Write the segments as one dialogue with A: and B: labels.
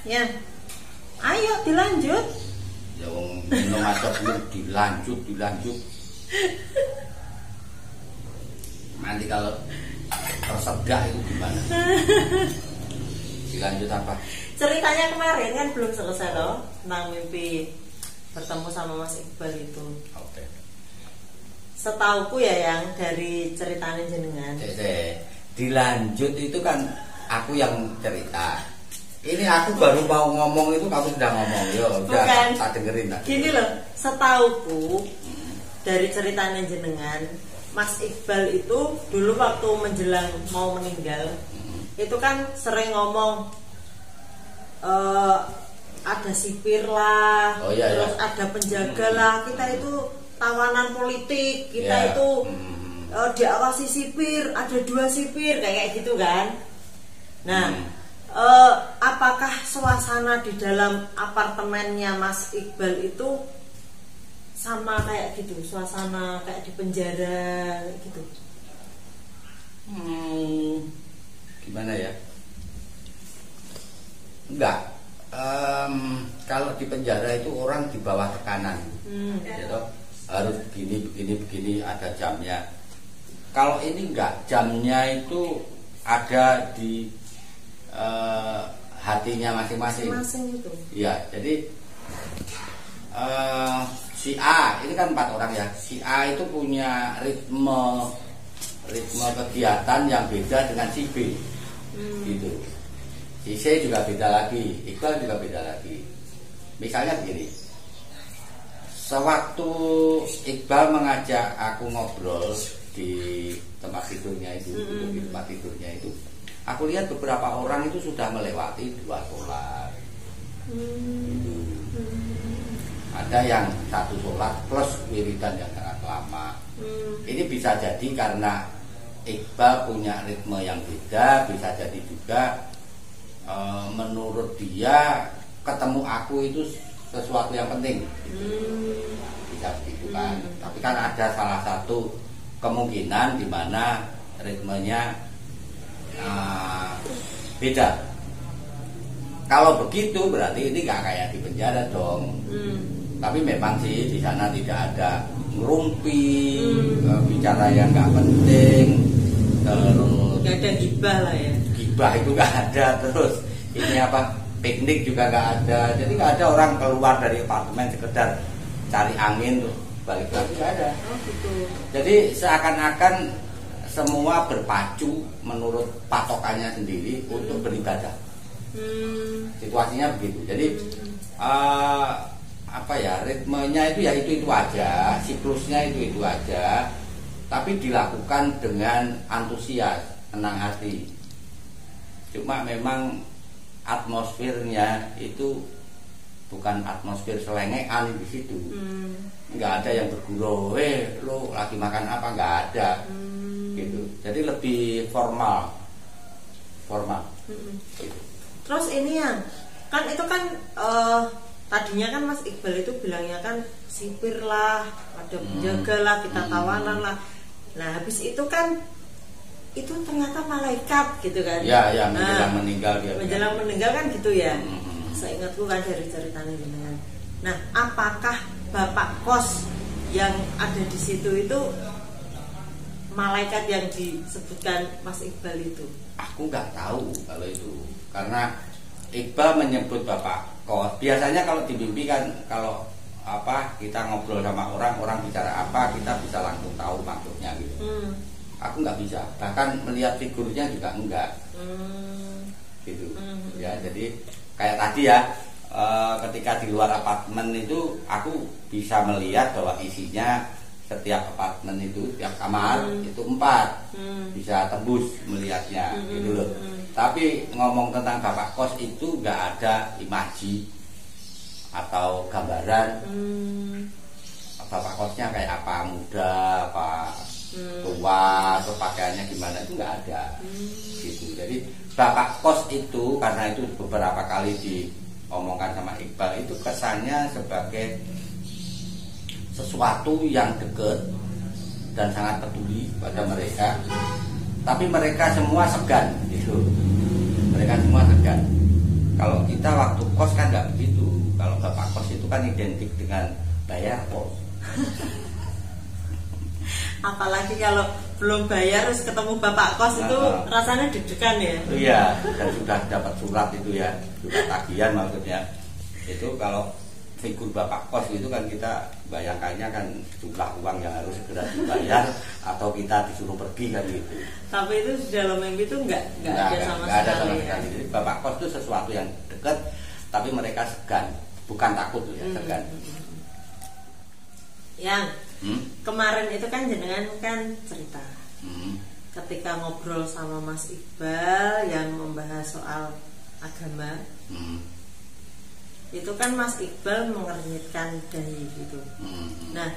A: Ya. Ayo dilanjut.
B: Ya wong dino macet dilanjut. Nanti kalau tersedak itu gimana? Dilanjut apa?
A: Ceritanya kemarin kan belum selesai loh tentang mimpi bertemu sama Mas Iqbal itu.
B: Oke.
A: Setauku ya yang dari ceritanya jenengan.
B: Dilanjut itu kan aku yang cerita. Ini aku baru mau ngomong itu kamu sudah ngomong. Yo, udah tak dengerin tak.
A: Gini loh, setauku dari ceritanya jenengan, Mas Iqbal itu dulu waktu menjelang mau meninggal, itu kan sering ngomong ada sipir lah, terus ada penjaga lah, kita itu tawanan politik, kita itu diawasi sipir, ada 2 sipir kayak gitu kan. Nah, apakah suasana di dalam apartemennya Mas Iqbal itu sama kayak gitu, suasana kayak di penjara gitu?
B: Gimana ya? Enggak. Kalau di penjara itu orang di bawah tekanan, gitu. Harus begini ada jamnya. Kalau ini enggak, jamnya itu ada di hatinya masing-masing.
A: Itu.
B: Iya, jadi si A ini kan 4 orang ya. Si A itu punya ritme kegiatan yang beda dengan si B, gitu. Si C juga beda lagi, Iqbal juga beda lagi. Misalnya begini, sewaktu Iqbal mengajak aku ngobrol di tempat tidurnya itu, aku lihat beberapa orang itu sudah melewati 2 sholat. Ada yang 1 sholat plus wiridan yang sangat lama. Ini bisa jadi karena Iqbal punya ritme yang beda, bisa jadi juga menurut dia ketemu aku itu sesuatu yang penting. Bisa begitu kan. Tapi kan ada salah satu kemungkinan di mana ritmenya beda. Kalau begitu berarti ini gak kayak di penjara dong. Tapi memang sih di sana tidak ada ngerumpi, bicara yang gak penting, terus
A: gak ada gibah lah ya.
B: Gibah itu gak ada, terus ini apa, piknik juga gak ada. Jadi gak ada orang keluar dari apartemen sekedar cari angin tuh balik lagi, gak ada.
A: Gitu.
B: Jadi seakan-akan semua berpacu menurut patokannya sendiri untuk beribadah. Situasinya begitu. Jadi apa ya, ritmenya itu ya itu aja, siklusnya itu aja, tapi dilakukan dengan antusias, senang hati. Cuma memang atmosfernya itu bukan atmosfer selengean di situ. Nggak ada yang bergurau, lo lagi makan apa, nggak ada. Gitu. Jadi lebih formal. Gitu.
A: Terus ini yang kan itu kan tadinya kan Mas Iqbal itu bilangnya kan sipir lah, ada penjaga lah, kita tawanan lah. Nah habis itu kan itu ternyata malaikat gitu kan.
B: Ya menjelang meninggal dia.
A: Menjelang meninggal kan gitu ya. Seingatku kan dari ceritanya jenengan. Nah apakah bapak kos yang ada di situ itu malaikat yang disebutkan Mas Iqbal itu?
B: Aku nggak tahu kalau itu, karena Iqbal menyebut bapak kos. Biasanya kalau di mimpi kan, kalau apa kita ngobrol sama orang bicara apa, kita bisa langsung tahu maksudnya gitu. Aku nggak bisa, bahkan melihat figurnya juga enggak. Gitu. Ya, jadi kayak tadi ya, ketika di luar apartemen itu aku bisa melihat bahwa isinya setiap apartemen itu, setiap kamar itu 4 bisa tembus melihatnya gitu loh. Tapi ngomong tentang bapak kos itu nggak ada imaji atau gambaran bapak kosnya kayak apa, muda apa tua atau pakaiannya gimana, itu nggak ada gitu. Jadi bapak kos itu, karena itu beberapa kali diomongkan sama Iqbal, itu kesannya sebagai sesuatu yang dekat dan sangat peduli pada mereka, tapi mereka semua segan gitu. Mereka semua segan. Kalau kita waktu kos kan nggak begitu. Kalau bapak kos itu kan identik dengan bayar kos.
A: Apalagi kalau belum bayar terus ketemu bapak kos itu rasanya deg-degan ya.
B: Iya, dan sudah dapat surat itu ya, sudah tagihan maksudnya. Itu kalau figur bapak kos itu kan kita bayangkannya kan jumlah uang yang harus segera dibayar atau kita disuruh pergi kan gitu.
A: Tapi itu di dalam mimpi itu nggak ada sama sekali.
B: Jadi bapak kos itu sesuatu yang dekat, tapi mereka segan, bukan takut ya, segan.
A: Yang kemarin itu kan jenengan kan cerita ketika ngobrol sama Mas Iqbal yang membahas soal agama. Itu kan Mas Iqbal mengernyitkan dahi gitu. Nah,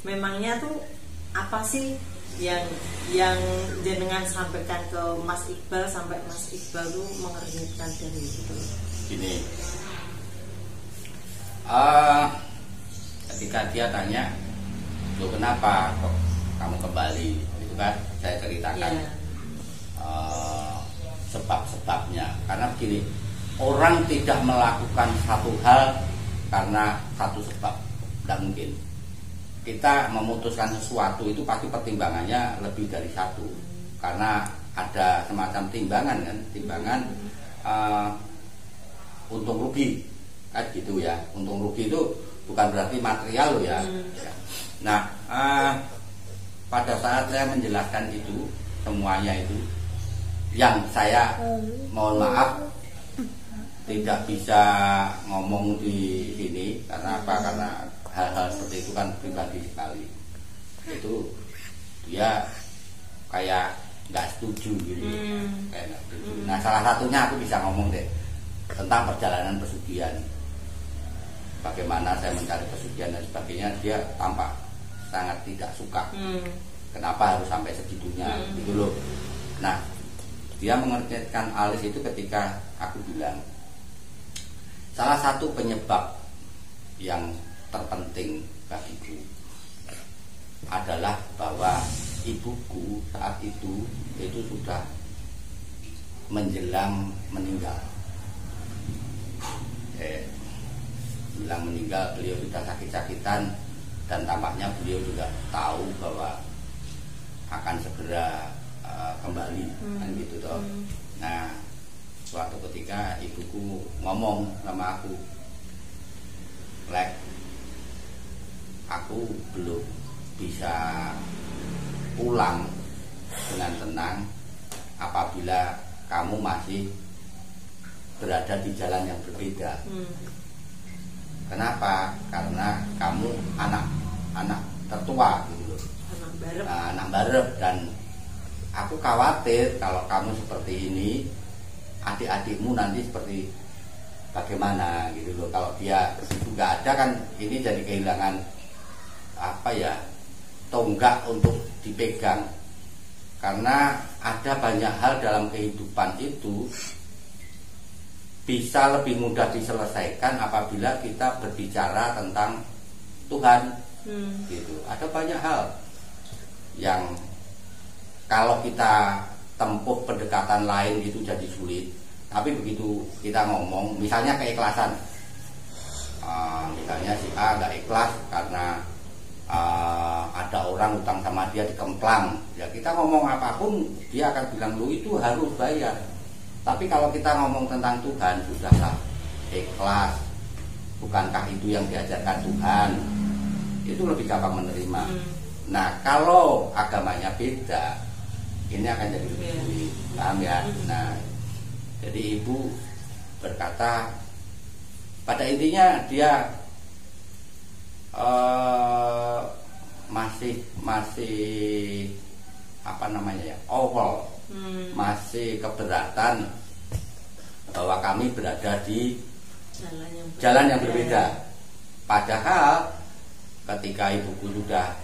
A: memangnya tuh apa sih yang jenengan sampaikan ke Mas Iqbal sampai Mas Iqbal tuh mengernyitkan dahi gitu?
B: Gini, ketika dia tanya, "Loh, kenapa kok kamu kembali?" Itu kan saya ceritakan sebab-sebabnya. Karena begini, orang tidak melakukan satu hal karena satu sebab, tidak mungkin. Kita memutuskan sesuatu itu pasti pertimbangannya lebih dari satu, karena ada semacam timbangan kan, timbangan untung rugi kan gitu ya. Untung rugi itu bukan berarti material loh ya. Nah, pada saat saya menjelaskan itu semuanya itu, yang saya mohon maaf tidak bisa ngomong di sini karena apa? Karena hal-hal seperti itu kan pribadi sekali. Itu dia kayak nggak setuju gitu, kayak nggak setuju. Nah, salah satunya aku bisa ngomong deh tentang perjalanan pesugihan. Bagaimana saya mencari pesugihan dan sebagainya, dia tampak sangat tidak suka. Kenapa harus sampai segitunya gitu loh. Nah, dia mengerjakan alis itu ketika aku bilang salah satu penyebab yang terpenting bagiku adalah bahwa ibuku saat itu sudah menjelang meninggal. Bilang meninggal, beliau sudah sakit-sakitan dan tampaknya beliau juga tahu bahwa akan segera kembali kan gitu toh. Nah, suatu ketika ibuku ngomong sama aku, "Lek, aku belum bisa pulang dengan tenang apabila kamu masih berada di jalan yang berbeda." Kenapa? Karena kamu anak tertua gitu loh, anak barep, dan aku khawatir kalau kamu seperti ini, adik-adikmu nanti seperti bagaimana gitu loh. Kalau dia nggak ada kan ini jadi kehilangan apa ya, tonggak untuk dipegang. Karena ada banyak hal dalam kehidupan itu bisa lebih mudah diselesaikan apabila kita berbicara tentang Tuhan. Gitu. Ada banyak hal yang kalau kita tempuh pendekatan lain itu jadi sulit. Tapi begitu kita ngomong, misalnya keikhlasan, misalnya si A nggak ikhlas karena ada orang utang sama dia dikemplang, ya kita ngomong apapun dia akan bilang, "Lu itu harus bayar." Tapi kalau kita ngomong tentang Tuhan, sudahlah, ikhlas, bukankah itu yang diajarkan Tuhan? Itu lebih gampang menerima. Nah, kalau agamanya beda, ini akan jadi lebih sulit, paham ya? Nah, jadi ibu berkata, pada intinya dia masih apa namanya ya, overall masih keberatan bahwa kami berada di jalan yang berbeda. Padahal ketika ibuku sudah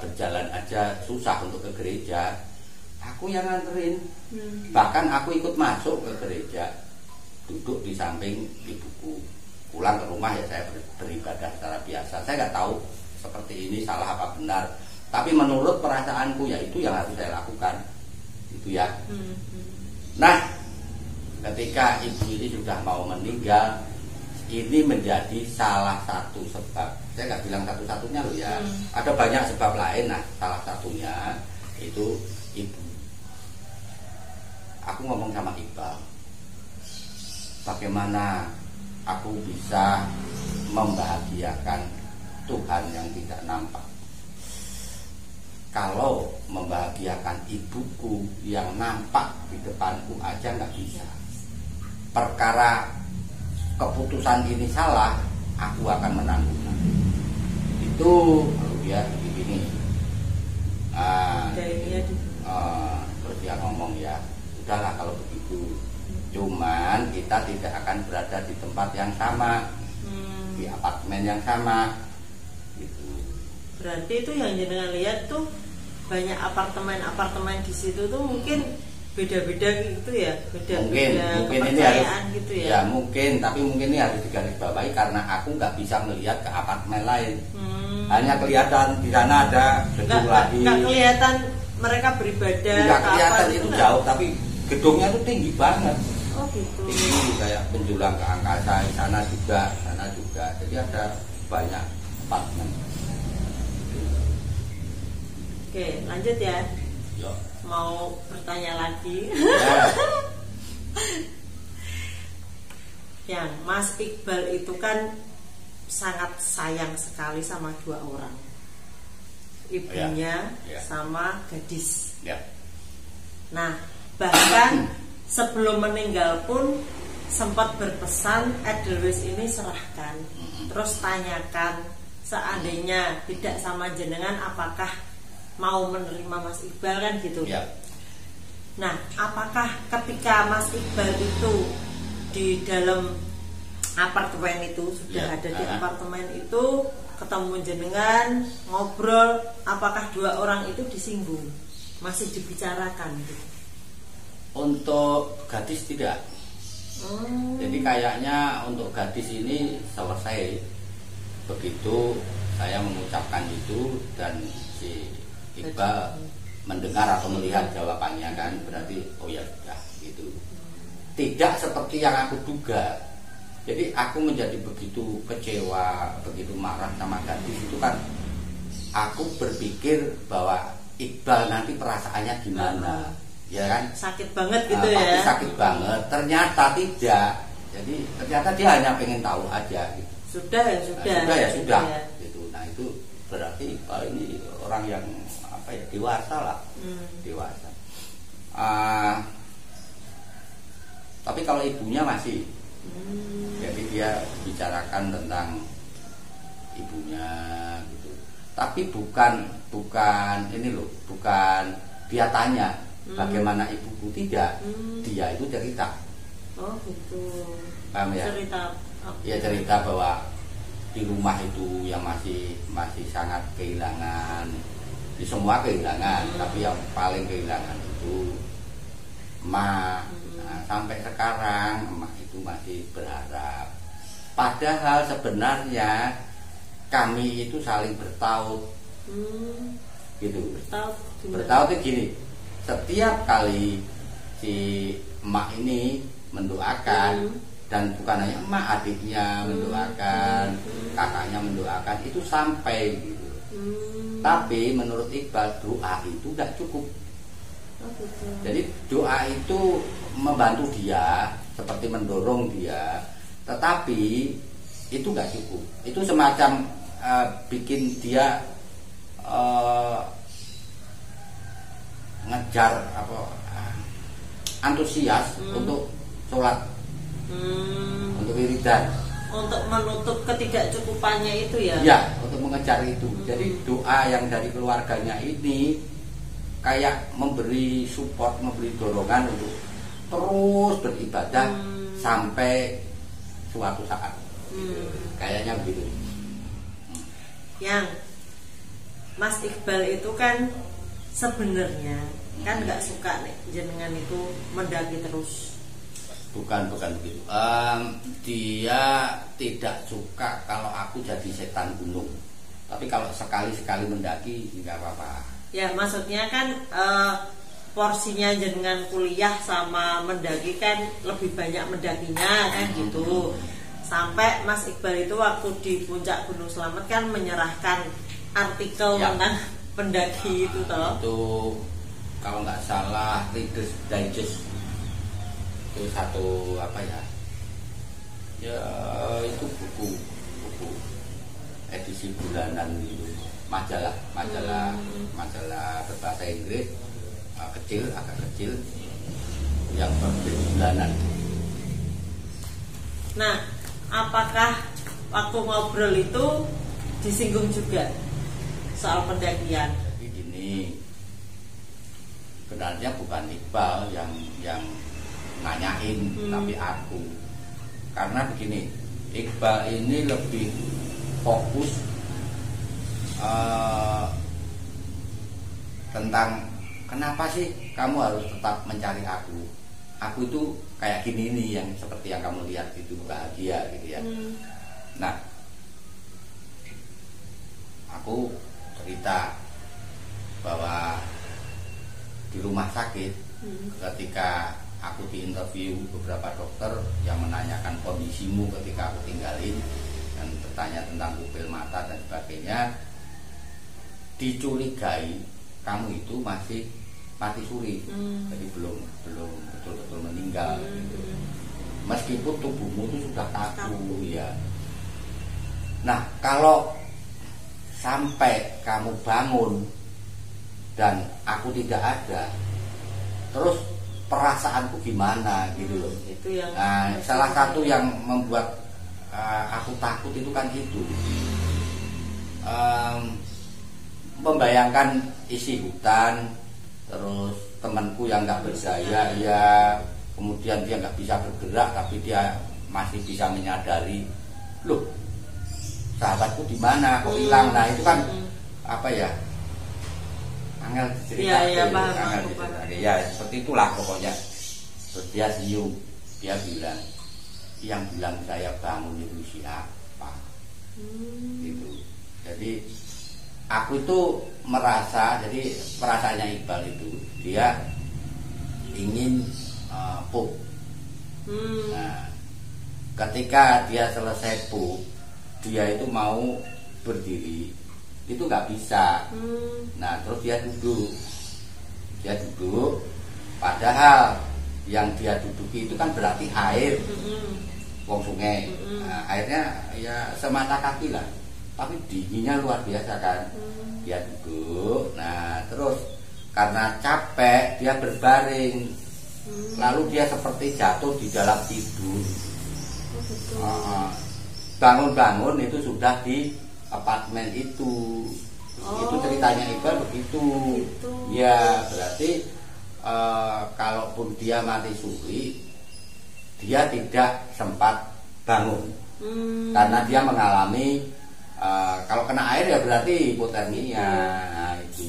B: berjalan aja susah untuk ke gereja, aku yang nganterin. Bahkan aku ikut masuk ke gereja, duduk di samping ibuku. Pulang ke rumah ya saya beribadah secara biasa. Saya nggak tahu seperti ini salah apa benar, tapi menurut perasaanku ya itu yang harus saya lakukan, itu ya. Nah, ketika ibu ini sudah mau meninggal, ini menjadi salah satu sebab. Saya nggak bilang satu-satunya loh ya, ada banyak sebab lain. Nah, salah satunya itu ibu. Aku ngomong sama Iqbal, bagaimana aku bisa membahagiakan Tuhan yang tidak nampak kalau membahagiakan ibuku yang nampak di depanku aja nggak bisa. Perkara keputusan ini salah, aku akan menanggungnya. Itu kalau dia begini. Terus dia ngomong, ya udahlah kalau begitu. Cuman kita tidak akan berada di tempat yang sama, di apartemen yang sama. Gitu.
A: Berarti itu yang jenengan lihat tuh banyak apartemen di situ tuh mungkin beda-beda gitu ya, beda-beda kepercayaan ini harus, gitu ya.
B: Ya mungkin, tapi mungkin ini harus digarisbawahi karena aku nggak bisa melihat ke apartemen lain. Hanya kelihatan di sana ada gedung lagi.
A: Nggak kelihatan mereka beribadah.
B: Nggak kelihatan itu jauh, tapi gedungnya itu tinggi banget.
A: Oh gitu.
B: Tinggi kayak menjulang ke angkasa. Sana juga. Jadi ada banyak apartemen.
A: Oke, lanjut ya.
B: Yo.
A: Mau bertanya lagi.
B: Ya.
A: Yang Mas Iqbal itu kan sangat sayang sekali sama dua orang, ibunya sama gadis.
B: Ya.
A: Nah, bahkan sebelum meninggal pun sempat berpesan, Edelweiss ini serahkan. Terus tanyakan seandainya tidak sama jenengan apakah mau menerima Mas Iqbal kan gitu.
B: Ya.
A: Nah, apakah ketika Mas Iqbal itu di dalam apartemen itu sudah ada di apartemen itu ketemu jenengan ngobrol, apakah dua orang itu disinggung, masih dibicarakan gitu?
B: Untuk gadis tidak. Jadi kayaknya untuk gadis ini selesai begitu saya mengucapkan itu dan si Iqbal mendengar atau melihat jawabannya kan, berarti oh ya sudah gitu. Tidak seperti yang aku duga. Jadi aku menjadi begitu kecewa, begitu marah sama gadis itu kan. Aku berpikir bahwa Iqbal nanti perasaannya gimana, ya kan?
A: Sakit banget gitu ya.
B: Sakit banget. Ternyata tidak. Jadi ternyata dia hanya pengen tahu aja. Gitu.
A: Sudah.
B: Ya. Gitu. Nah itu berarti Iqbal ini orang yang dewasa lah, dewasa. Tapi kalau ibunya masih, jadi dia bicarakan tentang ibunya gitu. Tapi bukan ini loh, bukan dia tanya bagaimana ibuku, tidak. Dia itu cerita.
A: Oh gitu.
B: Paham ya?
A: Cerita.
B: Ya cerita bahwa di rumah itu yang masih sangat kehilangan. Di semua kehilangan, tapi yang paling kehilangan itu emak. Nah, sampai sekarang emak itu masih berharap. Padahal sebenarnya kami itu saling bertaut, gitu. Bertaut itu gini, setiap kali si emak ini mendoakan, dan bukan hanya emak, adiknya mendoakan, kakaknya mendoakan, itu sampai gitu. Tapi menurut Iqbal doa itu gak cukup. Jadi doa itu membantu dia, seperti mendorong dia, tetapi itu gak cukup. Itu semacam bikin dia ngejar antusias untuk sholat, untuk wiridan,
A: untuk menutup ketidakcukupannya itu ya.
B: Ya, untuk mengejar itu. Jadi doa yang dari keluarganya ini kayak memberi support, memberi dorongan untuk terus beribadah sampai suatu saat. Kayaknya begitu.
A: Yang Mas Iqbal itu kan sebenarnya kan nggak suka nih jenengan itu mendaki terus.
B: Bukan begitu. Dia tidak suka kalau aku jadi setan gunung. Tapi kalau sekali-sekali mendaki nggak apa-apa.
A: Ya maksudnya kan porsinya jenengan kuliah sama mendaki kan lebih banyak mendakinya kan gitu. Sampai Mas Iqbal itu waktu di puncak Gunung Slamet kan menyerahkan artikel tentang pendaki itu toh.
B: Itu kalau nggak salah Reader's Digest itu satu apa ya? Ya itu buku edisi bulanan gitu, majalah berbahasa Inggris, agak kecil yang terbit bulanan.
A: Nah, apakah waktu ngobrol itu disinggung juga soal pendakian?
B: Jadi gini, sebenarnya bukan Iqbal yang nanyain, tapi aku. Karena begini, Iqbal ini lebih fokus tentang kenapa sih kamu harus tetap mencari aku. Aku itu kayak gini nih, yang seperti yang kamu lihat itu, bahagia gitu ya. Nah, aku cerita bahwa di rumah sakit ketika aku diinterview beberapa dokter yang menanyakan kondisimu ketika aku tinggalin dan bertanya tentang pupil mata dan sebagainya, dicurigai kamu itu masih mati suri, jadi belum betul-betul meninggal gitu. Meskipun tubuhmu itu sudah kaku ya. Nah, kalau sampai kamu bangun dan aku tidak ada, terus perasaanku gimana gitu loh.
A: Itu yang
B: salah satu yang membuat aku takut itu kan itu, membayangkan isi hutan, terus temanku yang nggak berdaya ya, kemudian dia nggak bisa bergerak tapi dia masih bisa menyadari, loh sahabatku di mana kok hilang. Nah itu kan apa ya, angel diceritakan, ya seperti itulah pokoknya. Terus dia senyum, dia bilang, yang bilang saya bangun itu siapa? Gitu. Jadi aku itu merasa, jadi perasaannya Iqbal itu dia ingin pup. Nah, ketika dia selesai pup, dia itu mau berdiri, itu nggak bisa. Nah, terus dia duduk, padahal yang dia duduki itu kan berarti air, wong sungai. Nah, airnya ya semata kaki lah, tapi dinginnya luar biasa kan. Dia duduk, nah terus karena capek dia berbaring, lalu dia seperti jatuh di dalam tidur. Bangun-bangun itu sudah di apartemen itu. Itu ceritanya Iqbal begitu. Ya berarti kalaupun dia mati suri, dia tidak sempat bangun karena dia mengalami kalau kena air ya berarti hipotermia. Nah itu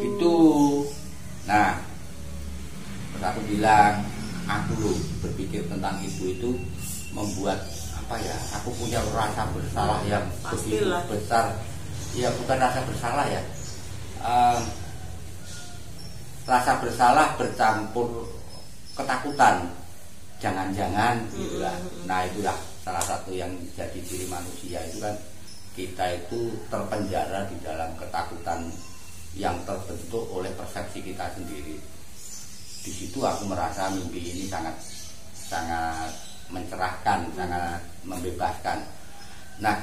B: begitu. Nah terus aku bilang, aku loh berpikir tentang itu membuat apa ya, aku punya rasa bersalah yang begitu besar. Ya bukan rasa bersalah ya, rasa bersalah bercampur ketakutan, jangan-jangan gitulah. Nah itulah salah satu yang jadi ciri manusia itu kan, kita itu terpenjara di dalam ketakutan yang terbentuk oleh persepsi kita sendiri. Di situ aku merasa mimpi ini sangat mencerahkan, sangat membebaskan. Nah,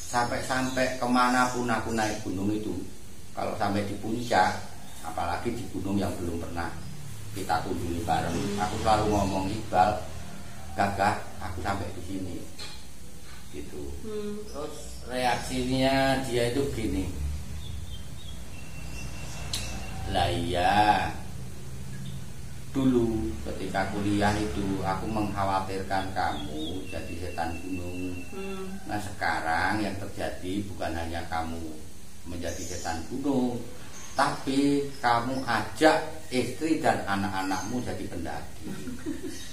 B: sampai kemanapun aku naik gunung itu, kalau sampai di puncak, apalagi di gunung yang belum pernah kita kunjungi bareng, aku selalu ngomong, Iqbal, gagah, aku sampai di sini, gitu. Terus reaksinya dia itu gini, lah iya, dulu ketika kuliah itu aku mengkhawatirkan kamu jadi setan gunung. Nah sekarang yang terjadi bukan hanya kamu menjadi setan gunung, tapi kamu ajak istri dan anak-anakmu jadi pendaki.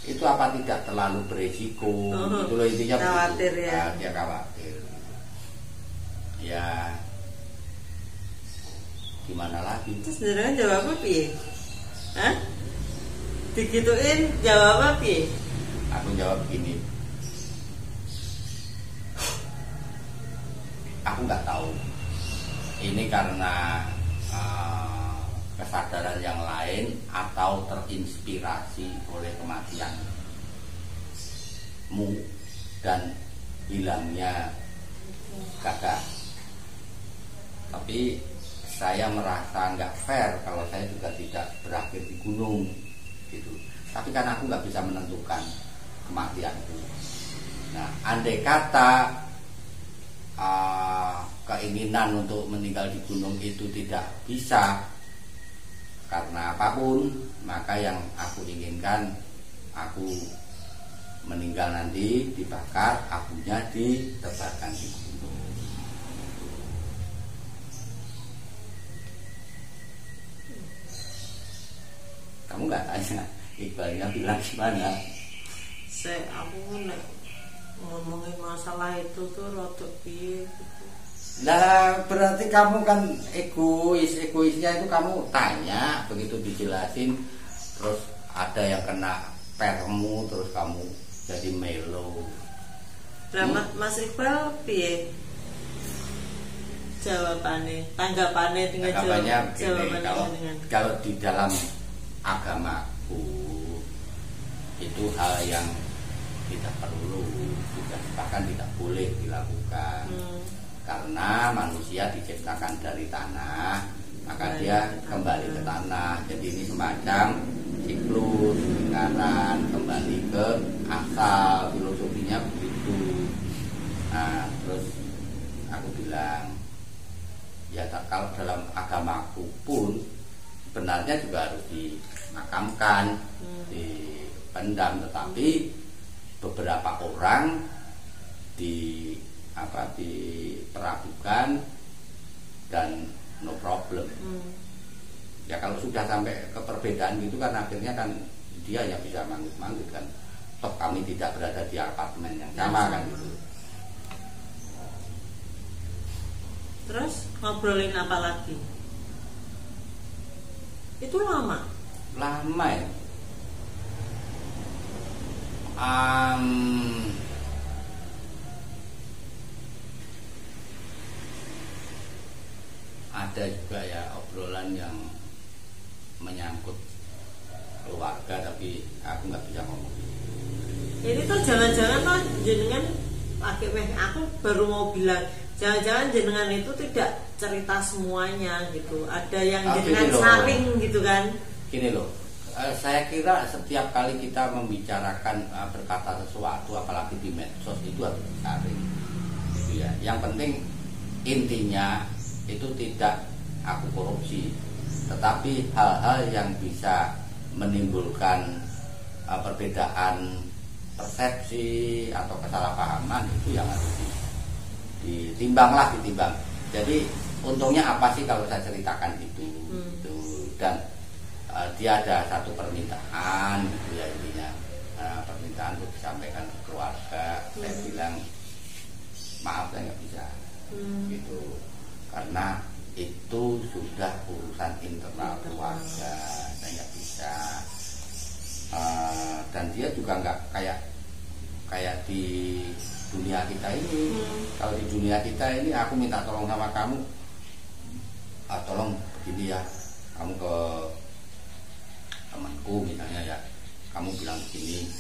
B: Itu apa tidak terlalu beresiko? Itu loh intinya
A: khawatir
B: begitu.
A: Ya.
B: Dia khawatir. Ya gimana lagi?
A: Terus jenengan jawab apa piye? Hah? Digituin jawab apa piye?
B: Aku jawab gini, aku nggak tahu. Ini karena kesadaran yang lain atau terinspirasi oleh kematianmu dan hilangnya kakak. Tapi saya merasa nggak fair kalau saya juga tidak berakhir di gunung gitu. Tapi karena aku nggak bisa menentukan kematianku. Nah, andai kata keinginan untuk meninggal di gunung itu tidak bisa karena apapun, maka yang aku inginkan, aku meninggal nanti dibakar, abunya ditebarkan di gunung. Kamu nggak tanya Iqbalnya bilang gimana?
A: Aku ngomongin masalah itu tuh rotok piye gitu.
B: Nah, berarti kamu kan egoisnya itu kamu tanya, begitu dijelasin, terus ada yang kena permu, terus kamu jadi melo.
A: Mas Iqbal piye? Jawabannya, tanggapannya dengan jawabannya
B: kalau di dalam agamaku itu hal yang tidak perlu, bahkan tidak boleh dilakukan. Karena manusia diciptakan dari tanah, maka dia kembali ke tanah. Jadi ini semacam siklus lingkaran, kembali ke asal, filosofinya begitu. Nah, terus aku bilang, ya kalau dalam agamaku pun sebenarnya juga harus dimakamkan, dipendam, tetapi beberapa orang diperlakukan dan no problem. Ya kalau sudah sampai ke perbedaan gitu kan akhirnya kan dia yang bisa manggil kan, toh kami tidak berada di apartemen yang sama kan gitu.
A: Terus ngobrolin apa lagi? Itu lama
B: ya. Ada juga ya obrolan yang menyangkut keluarga, tapi aku nggak bisa ngomong.
A: Ini tuh jangan-jangan lah jenengan aku baru mau bilang, jangan-jangan jenengan itu tidak cerita semuanya gitu. Ada yang jenengan saring gitu kan?
B: Gini loh, saya kira setiap kali kita membicarakan berkata sesuatu, apalagi di medsos, itu harus saring. Gitu ya. Yang penting intinya itu tidak aku korupsi, tetapi hal-hal yang bisa menimbulkan perbedaan persepsi atau kesalahpahaman itu yang harus ditimbang. Jadi untungnya apa sih kalau saya ceritakan itu, gitu. Dan dia ada satu permintaan gitu ya, intinya permintaan untuk disampaikan ke keluarga. Saya bilang maaf, saya nggak bisa gitu, karena itu sudah urusan internal keluarga, saya nggak bisa. Dan dia juga nggak kayak di dunia kita ini. Kalau di dunia kita ini aku minta tolong sama kamu, tolong begini ya, kamu ke temanku misalnya ya, kamu bilang begini,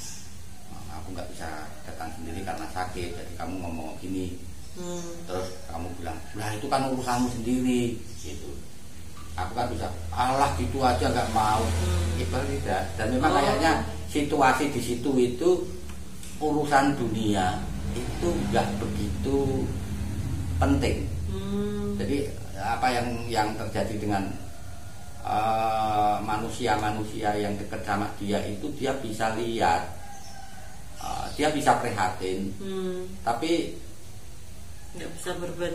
B: aku nggak bisa datang sendiri karena sakit, jadi kamu ngomong gini. Terus kamu bilang, lah itu kan urusanmu sendiri gitu. Aku kan bisa, alah gitu aja nggak mau. Iqbal tidak. Dan memang kayaknya situasi di situ itu urusan dunia itu nggak begitu penting. Jadi apa yang terjadi dengan manusia-manusia yang dekat sama dia itu dia bisa lihat, dia bisa prihatin, tapi
A: nggak bisa berbuat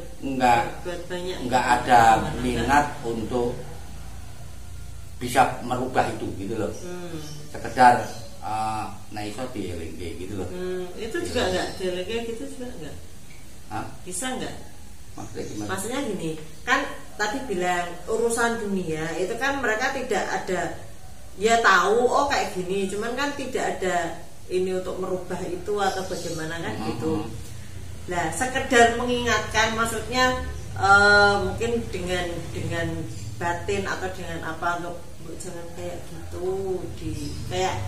A: banyak,
B: nggak ada minat untuk bisa merubah itu gitu loh. Sekedar iso dieling gitu loh.
A: Itu juga nggak dieling gitu juga nggak.
B: Hah?
A: Bisa nggak?
B: Maksudnya gimana?
A: Maksudnya gini kan, tadi bilang urusan dunia itu kan mereka tidak ada, ya tahu oh kayak gini, cuman kan tidak ada ini untuk merubah itu atau bagaimana kan gitu. Nah sekedar mengingatkan, maksudnya mungkin dengan batin atau dengan apa, untuk jangan kayak gitu,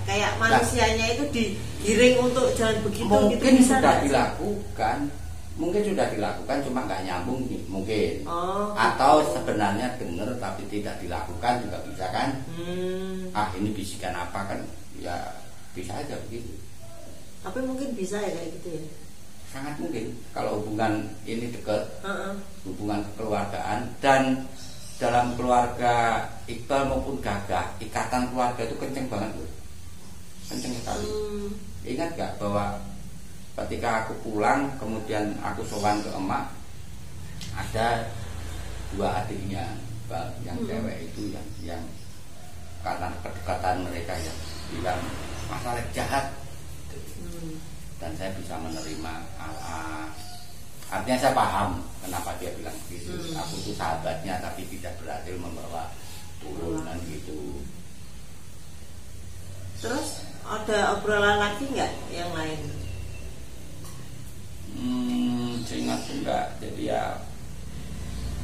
A: kayak manusianya itu digiring untuk jangan begitu.
B: Mungkin
A: gitu, bisa
B: sudah dilakukan, cuma nggak nyambung nih mungkin. Atau sebenarnya benar tapi tidak dilakukan juga bisa kan. Ini bisikan apa kan, ya bisa aja begitu.
A: Tapi mungkin bisa ya kayak gitu ya.
B: Sangat mungkin kalau hubungan ini dekat, hubungan kekeluargaan, dan dalam keluarga Iqbal maupun Gagah, ikatan keluarga itu kenceng banget loh, kenceng sekali. Ingat gak bahwa ketika aku pulang kemudian aku sowan ke emak, ada 2 adiknya yang cewek itu yang karena kedekatan mereka yang bilang masalah jahat, dan saya bisa menerima. Artinya saya paham kenapa dia bilang begitu. Aku tuh sahabatnya tapi tidak berhasil membawa turunan gitu.
A: Terus ada obrolan lagi nggak yang lain?
B: Seingat enggak. Jadi ya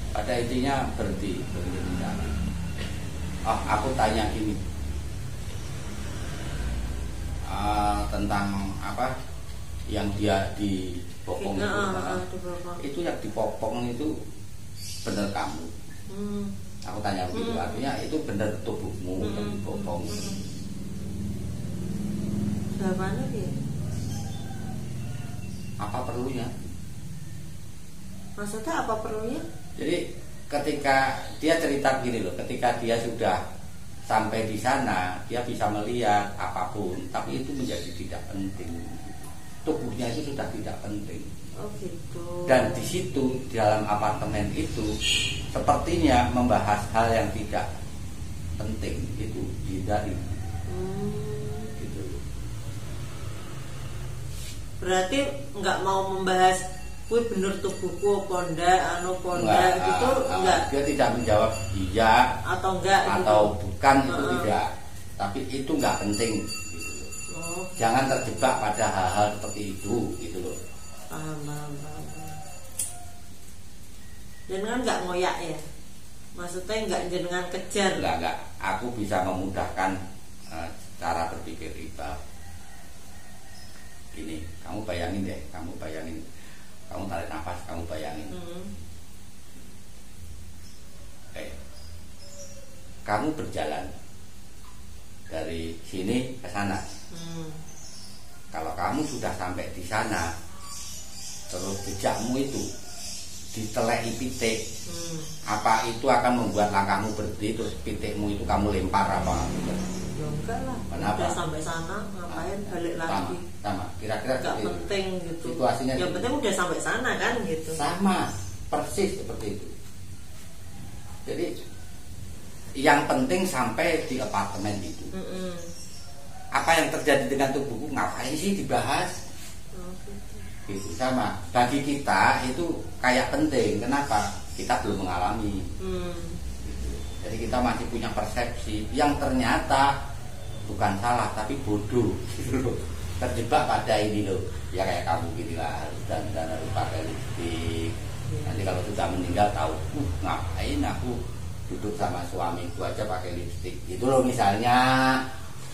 B: pada intinya berhenti bicara. Aku tanya ini tentang apa yang dia dipopong itu yang dipopong itu benar kamu? Aku tanya begitu, artinya itu benar tubuhmu yang dipopong.
A: Jawabannya dia
B: apa perlunya?
A: Maksudnya apa perlunya?
B: Jadi ketika dia cerita gini loh, ketika dia sudah sampai di sana dia bisa melihat apapun, tapi itu menjadi tidak penting. Tubuhnya itu sudah tidak penting.
A: Oh gitu.
B: Dan di situ di dalam apartemen itu sepertinya membahas hal yang tidak penting itu dihindari. Gitu.
A: Berarti nggak mau membahas gue bener tubuhku ponda ponda gitu enggak.
B: Dia tidak menjawab iya
A: atau enggak
B: atau
A: gitu.
B: Bukan itu tidak. Tapi itu nggak penting. Jangan terjebak pada hal-hal seperti itu gitu loh.
A: Paham. Jenengan nggak ngoyak ya? Maksudnya nggak jenengan kejar?
B: Enggak. Aku bisa memudahkan cara berpikir kita. Gini, kamu bayangin deh, kamu tarik nafas, kamu bayangin. Kamu berjalan dari sini ke sana. Kalau kamu sudah sampai di sana, terus jejakmu itu diteleki pitik, apa itu akan membuat langkahmu berhenti, terus pitikmu itu kamu lempar apa?
A: Ya enggak lah.
B: Kenapa?
A: Udah sampai sana ngapain balik lagi?
B: Sama. Kira-kira
A: enggak penting gitu.
B: Situasinya
A: yang penting udah sampai sana kan gitu.
B: Sama, persis seperti itu. Jadi yang penting sampai di apartemen itu. Apa yang terjadi dengan tubuhku ngapain sih dibahas? Gitu sama. Bagi kita itu kayak penting. Kenapa? Kita belum mengalami. Gitu. Jadi kita masih punya persepsi yang ternyata bukan salah tapi bodoh. Gitu. Terjebak pada ini loh. Ya kayak kamu gini lah, dan harus pakai lipstik. Nanti kalau sudah meninggal tahu, ngapain aku duduk sama suamiku aja pakai lipstik. Gitu loh misalnya.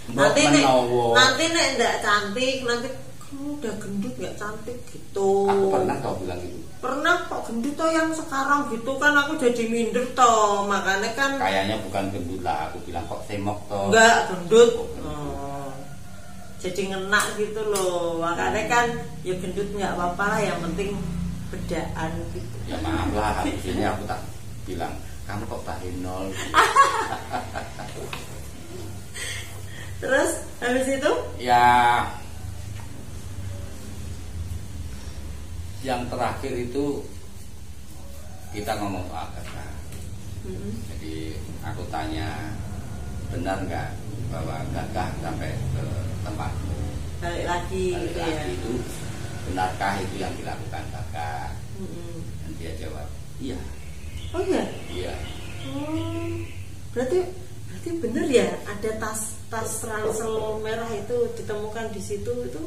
A: Nanti nek enggak cantik, nanti kamu udah gendut nggak cantik gitu.
B: Aku pernah tau bilang gitu.
A: Pernah kok gendut toh yang sekarang gitu kan, aku jadi minder toh, makanya kan.
B: Kayaknya bukan gendut lah, aku bilang kok semok toh.
A: Enggak gendut. Jadi ngena gitu loh, makanya kan ya gendut nggak apa-apa lah, yang penting bedaan gitu.
B: Ya maaf lah, habis ini aku tak bilang kamu kok bahenol.
A: Terus habis itu?
B: Ya, yang terakhir itu kita ngomong soal Gagah. Jadi aku tanya, benar nggak bahwa Gagah sampai ke tempatmu
A: balik lagi gitu ya?
B: Itu benarkah itu yang dilakukan Gagah? Dan dia jawab, iya.
A: Oh iya?
B: Iya.
A: tas ransel merah itu ditemukan di situ itu,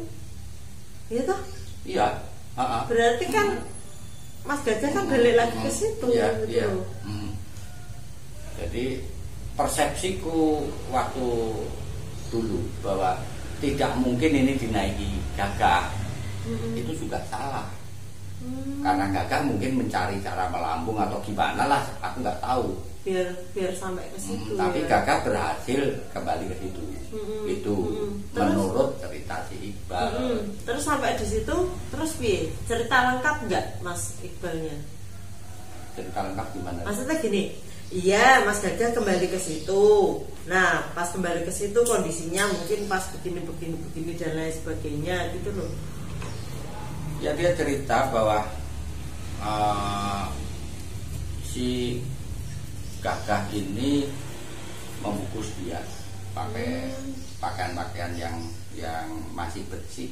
A: ya toh?
B: Iya.
A: Berarti kan Mas Gajah kan balik lagi ke situ.
B: Iya,
A: gitu.
B: iya. Jadi persepsiku waktu dulu bahwa tidak mungkin ini dinaiki Gagah itu juga salah. Karena Gagah mungkin mencari cara melambung atau gimana lah, aku nggak tahu.
A: Biar sampai ke situ.
B: Tapi ya. Gagah berhasil kembali ke situ. Itu menurut cerita si Iqbal.
A: Terus sampai di situ, terus piye? Cerita lengkap nggak Mas Iqbalnya?
B: Cerita lengkap gimana?
A: Maksudnya gini, iya Mas Gagah kembali ke situ. Nah pas kembali ke situ kondisinya mungkin pas begini dan lain sebagainya gitu loh.
B: Ya dia cerita bahwa si Gagah ini membungkus dia pakai pakaian-pakaian yang masih bersih,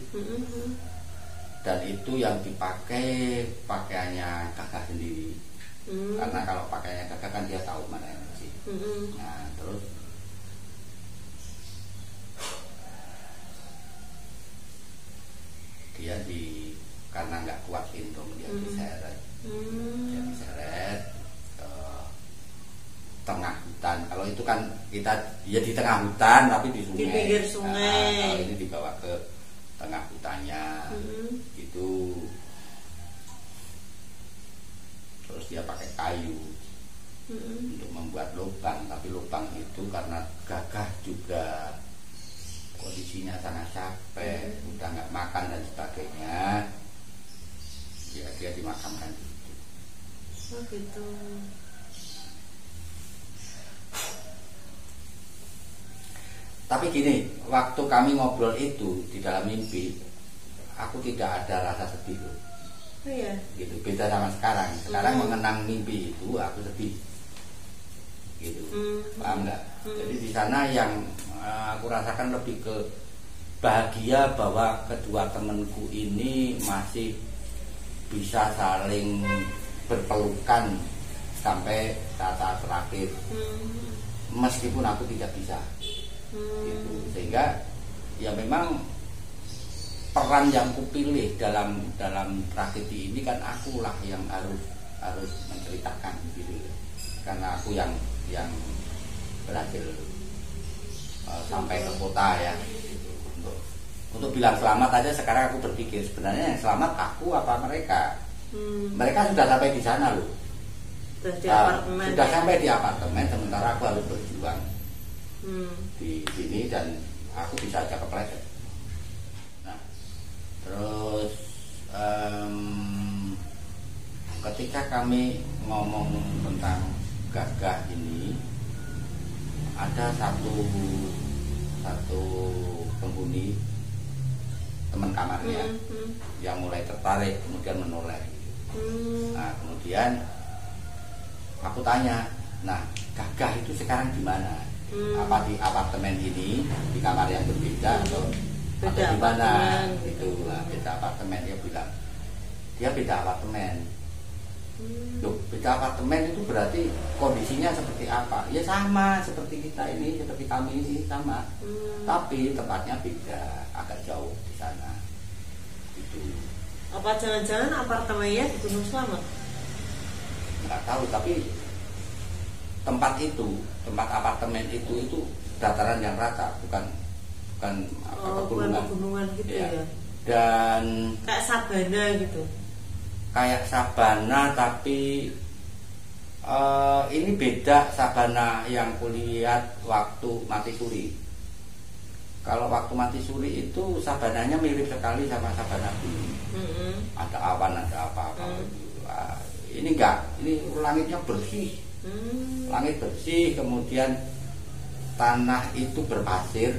B: dan itu yang dipakai pakaiannya Gagah sendiri. Karena kalau pakaiannya Gagah kan dia tahu mana yang bersih. Nah terus dia karena nggak kuat gintung dia diseret. Dia diseret ke tengah hutan. Kalau itu kan kita ya di tengah hutan tapi di sungai.
A: Di pinggir sungai.
B: Nah, kalau ini dibawa ke tengah hutannya. Gitu. Terus dia pakai kayu untuk membuat lubang. Tapi lubang itu karena Gagah juga kondisinya sangat capek, udah nggak makan dan sebagainya, ya dia dimakamkan gitu.
A: Oh gitu.
B: Tapi gini, waktu kami ngobrol itu di dalam mimpi, aku tidak ada rasa sedih loh.
A: Oh iya.
B: Gitu, beda sama sekarang. Sekarang mengenang mimpi itu aku sedih. Gitu, paham nggak? Jadi di sana yang aku rasakan lebih ke bahagia bahwa kedua temanku ini masih bisa saling berpelukan sampai saat-saat terakhir, meskipun aku tidak bisa. Gitu. Sehingga ya memang peran yang kupilih dalam tragedi ini kan akulah yang harus menceritakan gitu. Karena aku yang berhasil sampai ke kota ya. Untuk bilang selamat aja sekarang aku berpikir sebenarnya yang selamat aku apa mereka. Mereka sudah sampai di sana loh. Sudah sampai di apartemen, sementara aku harus berjuang di sini dan aku bisa aja kepleset. Nah, terus ketika kami ngomong tentang Gagah ini, ada satu penghuni teman kamarnya yang mulai tertarik, kemudian menoleh. Nah, kemudian aku tanya, nah Gagah itu sekarang di mana? Apa di apartemen ini, di kamar yang berbeda atau di mana? Itu lah, beda apartemen. Dia bilang dia beda apartemen. Loh, beda apartemen itu berarti kondisinya seperti apa? Ya sama seperti kita ini, seperti kami ini sama. Tapi tempatnya beda, agak jauh di sana. Itu.
A: Apa jangan-jangan apartemennya di Gunung Slamet?
B: Nggak tahu, tapi tempat apartemen itu dataran yang rata, bukan
A: pegunungan gitu ya.
B: Dan
A: kayak sabana gitu.
B: Kayak sabana, tapi ini beda sabana yang kulihat waktu mati suri. Kalau waktu mati suri itu sabananya mirip sekali sama sabana bumi. Ada awan, ada apa-apa. Ini enggak, ini langitnya bersih. Langit bersih, kemudian tanah itu berpasir.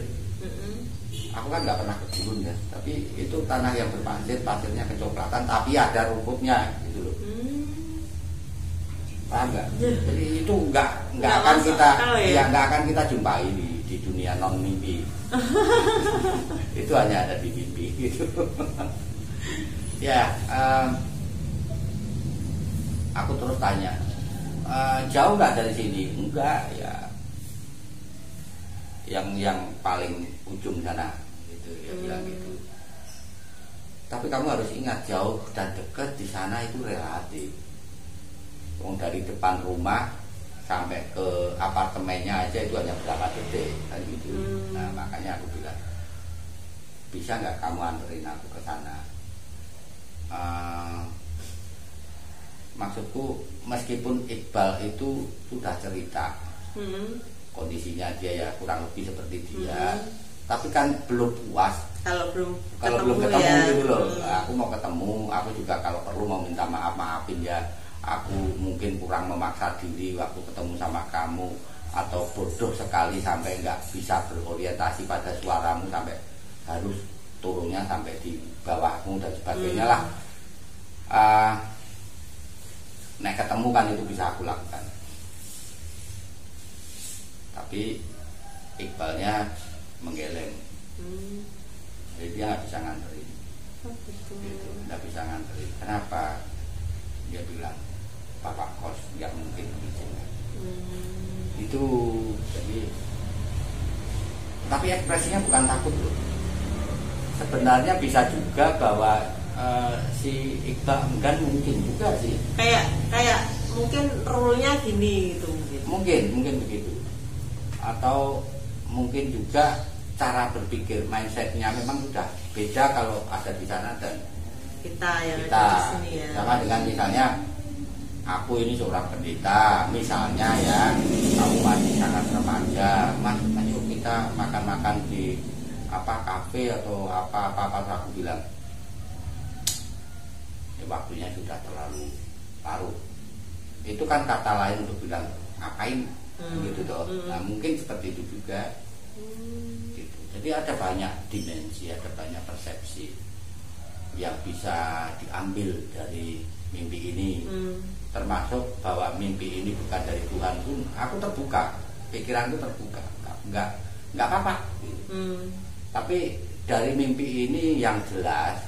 B: Aku kan nggak pernah ke gunung ya, tapi itu tanah yang berpasir, pasirnya kecoklatan, tapi ada rumputnya gitu loh. Paham nggak? Jadi itu nggak akan kita nggak akan kita jumpai di dunia non mimpi. Itu hanya ada di mimpi gitu. Ya, aku terus tanya, jauh nggak dari sini? Enggak ya. yang paling ujung sana itu dia bilang gitu. Tapi kamu harus ingat, jauh dan dekat di sana itu relatif. Dari depan rumah sampai ke apartemennya aja itu hanya berapa detik kan gitu. Nah makanya aku bilang, bisa nggak kamu anterin aku ke sana? Maksudku meskipun Iqbal itu sudah cerita kondisinya dia ya kurang lebih seperti dia, tapi kan belum puas kalau belum ketemu ya. Gitu loh. Aku mau ketemu, aku juga kalau perlu mau minta maafin ya. Aku mungkin kurang memaksa diri waktu ketemu sama kamu, atau bodoh sekali sampai nggak bisa berorientasi pada suaramu sampai harus turunnya sampai di bawahmu dan sebagainya lah. Nek ketemu kan itu bisa aku lakukan. Tapi Iqbalnya menggeleng, jadi dia nggak bisa nganterin. Gitu, nggak bisa nganterin. Kenapa? Dia bilang bapak kos nggak mungkin mengizinkan. Itu jadi, tapi ekspresinya bukan takut loh. Sebenarnya bisa juga bahwa si Iqbal enggan, mungkin juga sih.
A: Kayak mungkin rule-nya gini gitu.
B: Mungkin begitu. Atau mungkin juga cara berpikir, mindsetnya memang sudah beda kalau ada di sana dan
A: kita yang ada di sini ya.
B: Sama dengan misalnya aku ini seorang pendeta, misalnya ya, kamu masih sangat remaja, mas, ayo kita makan-makan di kafe atau apa aku bilang ya, waktunya sudah terlalu larut. Itu kan kata lain untuk bilang ngapain gitu toh. Nah mungkin seperti itu juga gitu. Jadi ada banyak dimensi, ada banyak persepsi yang bisa diambil dari mimpi ini. Termasuk bahwa mimpi ini bukan dari Tuhan pun aku terbuka, pikiranku terbuka, nggak apa-apa gitu. Tapi dari mimpi ini yang jelas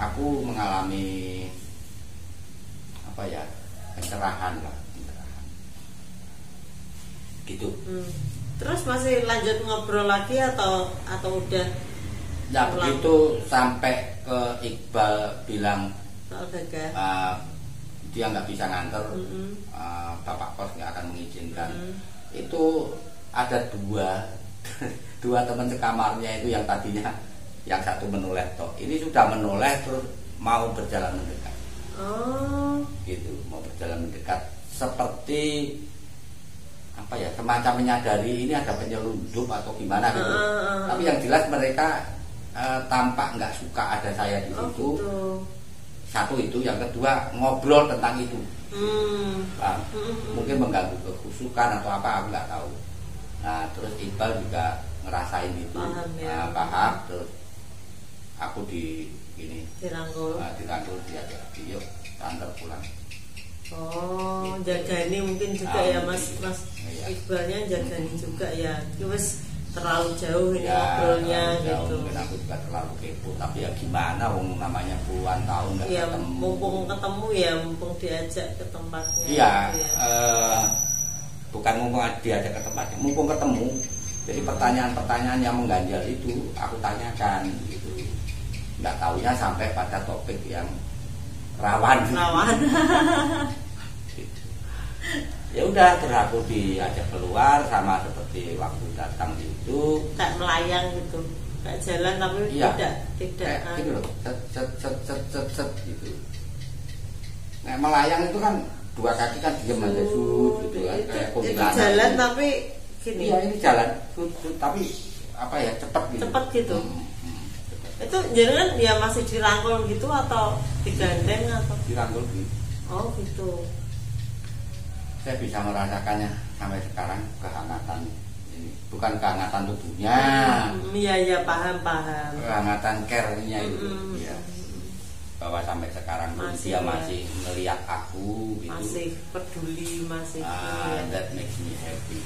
B: aku mengalami pencerahan lah, gitu.
A: Terus masih lanjut ngobrol lagi atau udah?
B: Nah begitu sampai ke Iqbal bilang dia nggak bisa nganter, bapak kos nggak akan mengizinkan. Itu ada dua teman sekamarnya itu yang tadinya yang satu menoleh toh, ini sudah menoleh terus mau berjalan mendekat. Gitu, mau berjalan mendekat seperti semacam menyadari ini ada penyelundup atau gimana gitu. Tapi yang jelas mereka tampak nggak suka ada saya di situ.
A: Gitu.
B: Satu itu, yang kedua ngobrol tentang itu. Mungkin mengganggu kekhusukan atau apa, aku nggak tahu. Nah terus Iqbal juga ngerasain itu, paham. Terus aku dirangkul diajak, yuk antar pulang.
A: Gitu. Jaga ini mungkin juga ya mas iya. Iqbalnya jaga ini juga ya. Terus terlalu jauh ini ngobrolnya gitu.
B: Mungkin aku juga terlalu kepo, tapi ya gimana, namanya puluhan tahun nggak ketemu.
A: Mumpung ketemu ya, mumpung diajak ke tempatnya.
B: Iya, gitu ya. Bukan mumpung diajak ke tempatnya, mumpung ketemu. Jadi pertanyaan-pertanyaan yang mengganjal itu aku tanyakan gitu. Nggak taunya sampai pada topik yang rawan. Ya udah, terus aku diajak keluar sama seperti waktu datang itu.
A: Kayak melayang gitu, kayak jalan tapi tidak.
B: Gitu loh, set gitu. Nah melayang itu kan dua kaki kan diem aja gitu kan, kayak kuntilanak.
A: Itu jalan gitu. Tapi gini.
B: Iya ini jalan, tapi cepat gitu.
A: Cepat gitu. Itu jangan dia masih dirangkul gitu atau digandeng atau?
B: Dirangkul gitu.
A: Oh gitu.
B: Saya bisa merasakannya sampai sekarang, kehangatan ini, bukan kehangatan tubuhnya.
A: Iya paham.
B: Kehangatan care-nya itu, ya. Bahwa sampai sekarang dia masih melihat aku gitu.
A: Masih peduli, masih.
B: That makes me happy.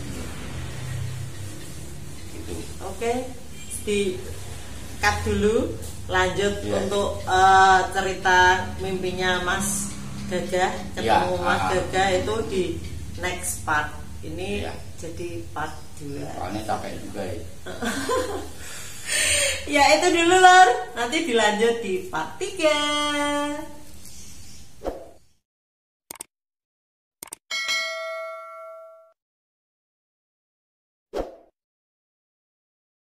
B: Gitu.
A: Oke, di cut dulu, lanjut untuk cerita mimpinya Mas Gagah, ketemu Mas Gagah itu di next part. Ini ya. Jadi part 2.
B: Soalnya capek juga ya.
A: Ya itu dulu Lor, nanti dilanjut di part 3.